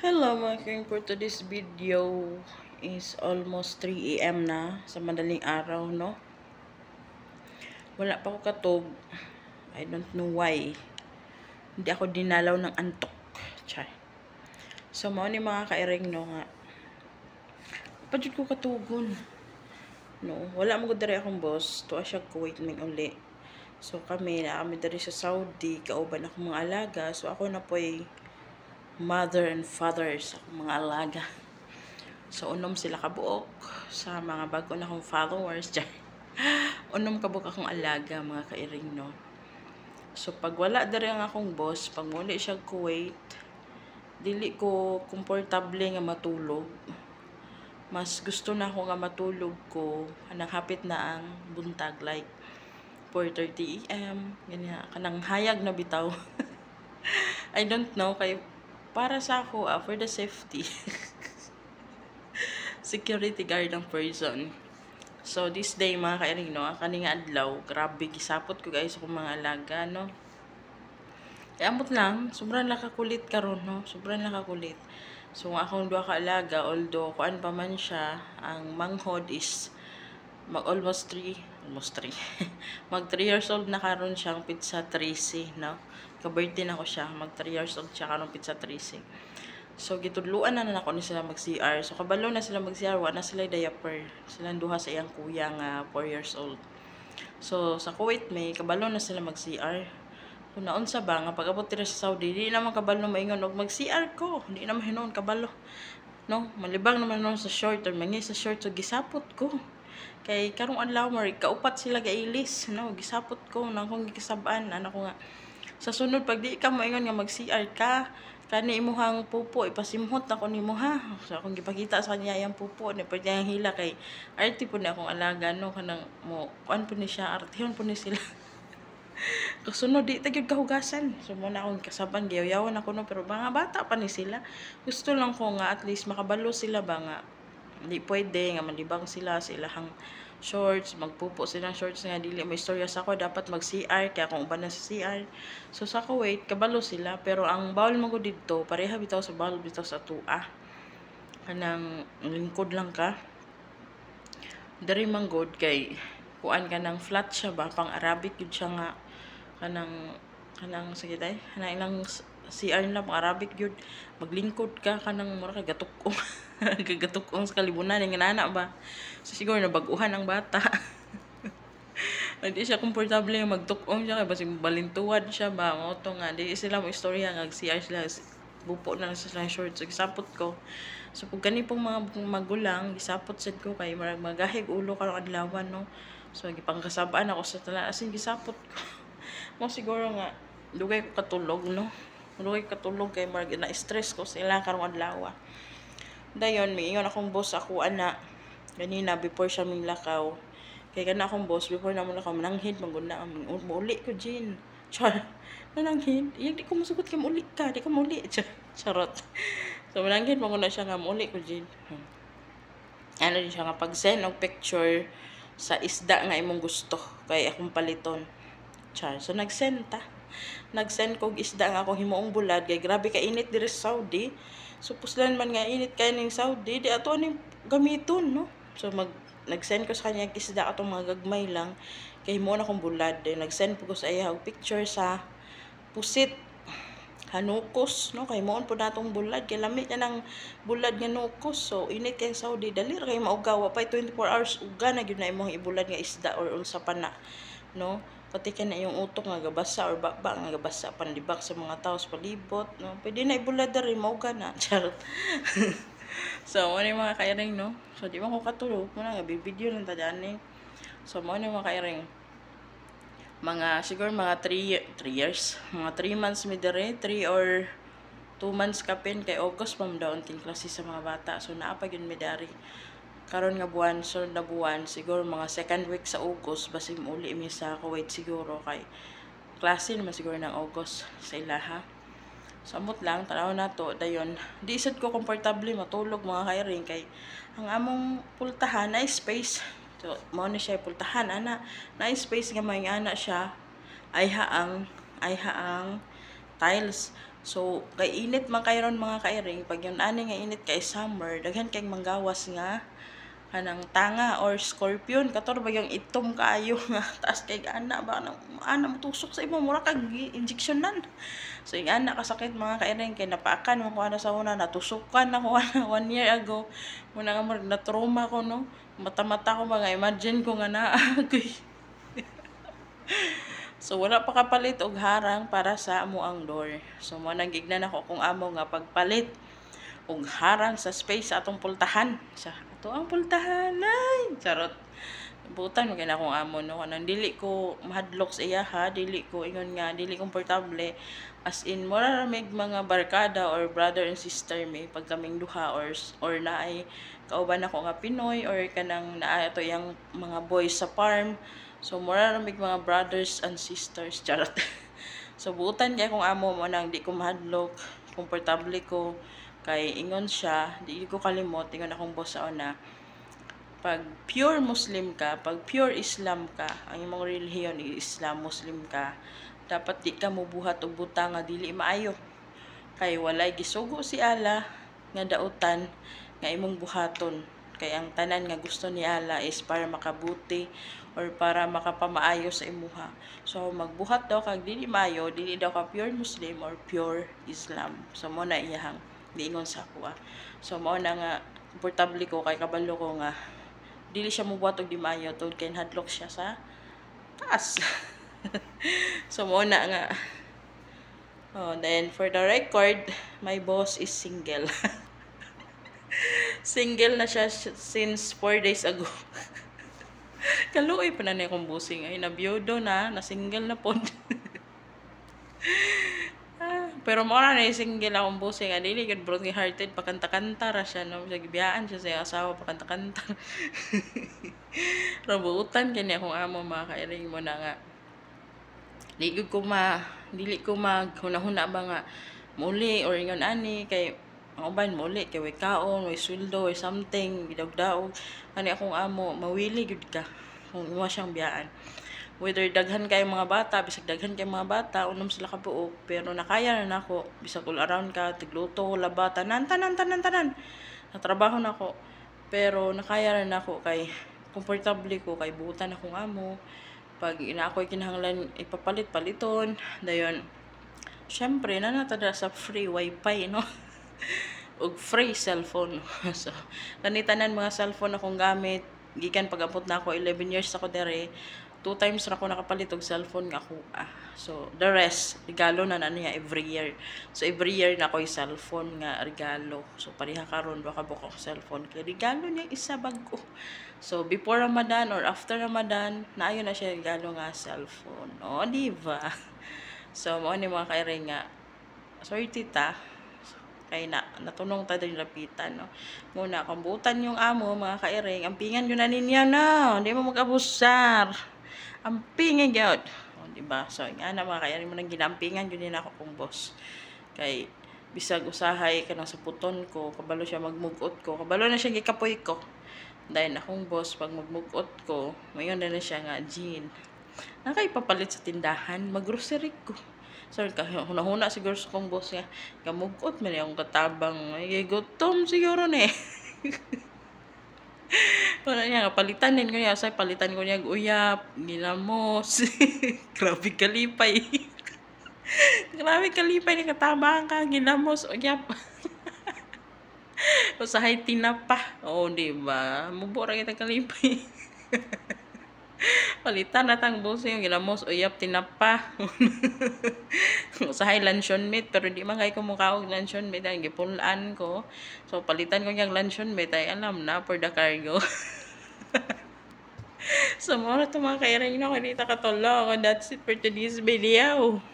Hello mga king, for today's video is almost 3 AM na sa madaling araw, no? Wala pa ako katog. I don't know why. Hindi ako dinalaw ng antok. Chay. So, mao ni mga kairing, no, nga. Padjud ko katugon. No, wala mo ko dari akong boss. Tuwa siya Kuwait may uli. So, kami dari sa Saudi. Kauban ako mga alaga. So, ako na po'y mother and father sa mga alaga. So, unom sila kabuok sa mga bago na akong followers. Unom kabuok akong alaga, mga kairing, no? So, pag wala dari ang akong boss, pag muli siya Kuwait, dili ko komportable nga matulog. Mas gusto na ako nga matulog ko, kanang hapit na ang buntag, like 4:30 AM, ganyan, kanang hayag na bitaw. I don't know, kay para sa ako, for the safety. Security guard ng person. So, this day, mga kairing, no, kaning adlaw, grabe, gisapot ko guys kung mga alaga, no. Kaya amot lang, sobrang nakakulit karon, no, sobrang nakakulit. So, akong duha ka alaga, although, kuan pa man siya, ang manghod is, almost 3, mag 3 years old na karon siyang pizza 13, no. Ka-birthday na ko siya, mag 3 years old siya karon pizza 13. So, gitudluan na ako ni sila mag-CR. So, kabalo na sila mag-CR. Wala na sila diaper. Silang duha sa iyang kuya nga 4 years old. So, sa Kuwait may kabalo na sila mag-CR. So, naon sa ba nga pag-abot tira sa Saudi, di naman kabalo maingon og mag-CR ko. Di naman hinuon kabalo. No, malibang naman noon sa short or mangi sa short, so gisapot ko. Kay karong adlaw mo kaupat sila gailis, no, gisapot ko nang kung gikasab-an ana ko nga. Sa sunod pag di ka moingon nga mag-CR ka, kani imuhang pupo ipasimhot ako nimo ha. So akong gipakita sa kanya yang pupo ni pwede ang hila kay arti po ni akong alaga, no, kanang mo kuan po ni siya, artihon po ni sila. Kasunod di tagyud kahugasan. So mo na akong kasaban giyaw-yawan ako, no, pero mga bata pa ni sila. Gusto lang ko nga at least makabalo sila ba nga di pwede nga malibang sila sa ilahang shorts, magpupo silang shorts nga dili may istorya sa ako, dapat mag-CR kaya kung uban na sa CR. So sa Kuwait kabalo sila, pero ang bawal mo ko dito pareha bitaw sa bawal bitaw sa tua. Kanang lingkod lang ka. Dari manggod kay kuan ka ng flat siya ba, pang Arabic yun siya nga, kanang sige tay kanang ilang CR na pang Arabic yun, maglingkod ka kanang mura kay gatukong gatukong sa kalibunan ng nana ba. So siguro nabaguhan ang bata. Hindi siya komportable nga magtukong siya kay basig balintuwad siya ba, mo to nga di sila mo istorya nga CR sila bupo na lang sa short. So gisapot ko. So pag gani pong mga magulang gisapot sad ko kay marag magahig ulo karong adlawan, no. So gipangkasabaan ako sa tanan, asin gisapot ko. Mo siguro nga dugay ko katulog, no. Dugay katulog kay marag na stress ko sa ilang karong adlaw. Dayon miingon akong boss ako ana ganina before siya minglakaw. Kay kana akong boss before na mo lakaw mananghid magunda uli ko Jin. Char. Mananghid. Di ko masugot kay uli ka, di ka muli. Charot. So mananghid magunda siya nga uli ko Jin. Ano din siya nga pag-send og picture sa isda nga imong gusto kay akong paliton. Char. So nag-send ta. Nag-send kog isda nga akong himuong bulad kay grabe ka init diri sa Saudi. So puslan man nga init kay ning Saudi, di ato ning gamiton, no. So nag-send ko sa kanya isda atong mga gagmay lang kay himuon akong bulad. Then nag-send ko sa iya og picture sa pusit hanukos, no, kay himuon po natong bulad kay lamit na ng bulad nga nukos. So init kay Saudi, dali ra kay maugaw pa 24 hours uga na gyud na imong ibulad nga isda or unsa pa na, no. Pati ka na yung utok nga gabasa or baba nga gabasa pandibak sa mga tao sa palibot, no. Pwede na ibulad rin mauga na. Charot. So mo ni mga kairing, no. So di man ko katulog mo na nga video lang tadani. So mo ni mga kairing mga siguro mga 3 years, mga 3 months mi dire, 3 or 2 months kapin kay August pam daw ting klase sa mga bata. So naa pa gyud mi dari karon nga buwan, so na buwan siguro mga second week sa August basig uli mi sa Kuwait siguro kay klase naman siguro ng August sa ilaha. Samot lang tanaw na to dayon di sad ko komportable matulog mga kairing kay ang among pultahan na space. So mao ni siya pultahan ana na space nga may ana siya ay haang tiles. So, kay init man kayo ron mga kairing, pag yung ani nga init kay summer, daghan kay manggawas nga kanang tanga or scorpion, kator ba yung itom kaayo nga taas kay ana ba nang ana matusok sa imo mura kag injeksyonan. So, yung ana kasakit mga kairing kay napaakan mo ko ana sa una natusukan ako ana 1 year ago. Muna nga na trauma ko no. Mata-mata ko mga imagine ko nga naa agoy. So, wala pa kapalit og harang para sa amo ang door. So, mo nang gignan ako kung amo nga pagpalit og harang sa space sa atong pultahan. Sa ato ang pultahan ay charot. Butan mo kina akong amo no kanang dili ko mahadlok sa iya ha, dili ko ingon nga dili komportable as in mura mig mga barkada or brother and sister me pag kaming duha or naay kauban ako nga Pinoy or kanang naa ato yang mga boys sa farm. So, mura ramig mga brothers and sisters, charot. So, buutan kay kung amo mo nang di ko mahadlok, komportable ko, kay ingon siya, di ko kalimot, ingon akong boss sa una, pag pure Muslim ka, pag pure Islam ka, ang imong relihiyon Islam, Muslim ka, dapat di ka mubuhat og butang nga dili maayo. Kay walay gisugo si Allah nga dautan nga imong buhaton. Kay ang tanan nga gusto ni Allah is para makabuti or para makapamaayo sa imuha. So magbuhat daw kag dili maayo, dili daw ka pure Muslim or pure Islam. So mo na iyahang diingon sa ako. So mao na nga komportable ko kay kabalo ko nga dili siya mubuhat og di maayo tungod kay hadlok siya sa taas. So mo na nga. Oh, then for the record, my boss is single. Single na siya since 4 days ago. Kaluoy pa na niya kong busing. Ay, nabiyudo na single na po. Pero mura na yung single akong busing. Dili good broken hearted, pakanta-kanta ra siya. No? Biyaan siya sa asawa, pakanta-kanta. Rabutan kanya akong amo, mga kairing mo na nga. Dili ko maghuna-huna ba nga muli or ingon ani kay ang uban muli kay way kaon, way sweldo or something gidaog-daog ani akong amo mawili gud ka kung imo siyang biyaan. Whether daghan kay mga bata, bisag daghan kay mga bata, unom sila ka buok, pero nakaya na nako bisag all around ka, tigluto, laba, tanan. Natrabaho na ako. Pero nakaya na nako kay komportable ko kay buutan akong amo. Pag ina ako'y kinahanglan ipapalit-paliton, dayon syempre natada sa free wifi no. Og free cellphone. So, kanitanan mga cellphone akong gamit gikan pag-abot na ako 11 years ako dere. 2 times na ako nakapalit og cellphone nga ako. So, the rest regalo na niya every year. So, every year na ako yung cellphone nga regalo. So, pareha karon baka buka ko cellphone kay regalo niya isa bago. So, before Ramadan or after Ramadan, naayo na siya regalo nga cellphone. O, di ba? So, mo ni mga kairing nga. Sorry tita. Kay natunong ta din lapitan no. Muna kambutan yung amo mga kairing, ampingan yun na ninyo no. Hindi mo mag-abusar. Ampingan gyud. O di ba? So nga na mga kairing mo nang ginampingan yun din ako kung boss. Kay bisag usahay kanang sa puton ko, kabalo siya magmugot ko. Kabalo na siya gikapoy ko. Dahil akong boss pag magmugot ko, mayon na siya nga jean. Nakaipapalit sa tindahan, mag-grocery ko. So, huna-huna siguro sa kong boss nga. Kamugot man yung katabang. Ay, gutom siguro na eh. Wala niya, palitan din ko niya. Say, palitan ko niya uyap, ginamos. Grabe kalipay. Grabe kalipay ni katabang ka, ginamos, uyap. Usahay tinapa. Oo, diba? Mubura kita kalipay. Palitan na tang boss yung ginamos uyap tinapa. Usahay luncheon meat pero di man kay ko mukha og luncheon meat ang gipulaan ko. So palitan ko yang luncheon meat ay alam na for the cargo. So mo na to mga kairing na ko dito katulog. That's it for today's video.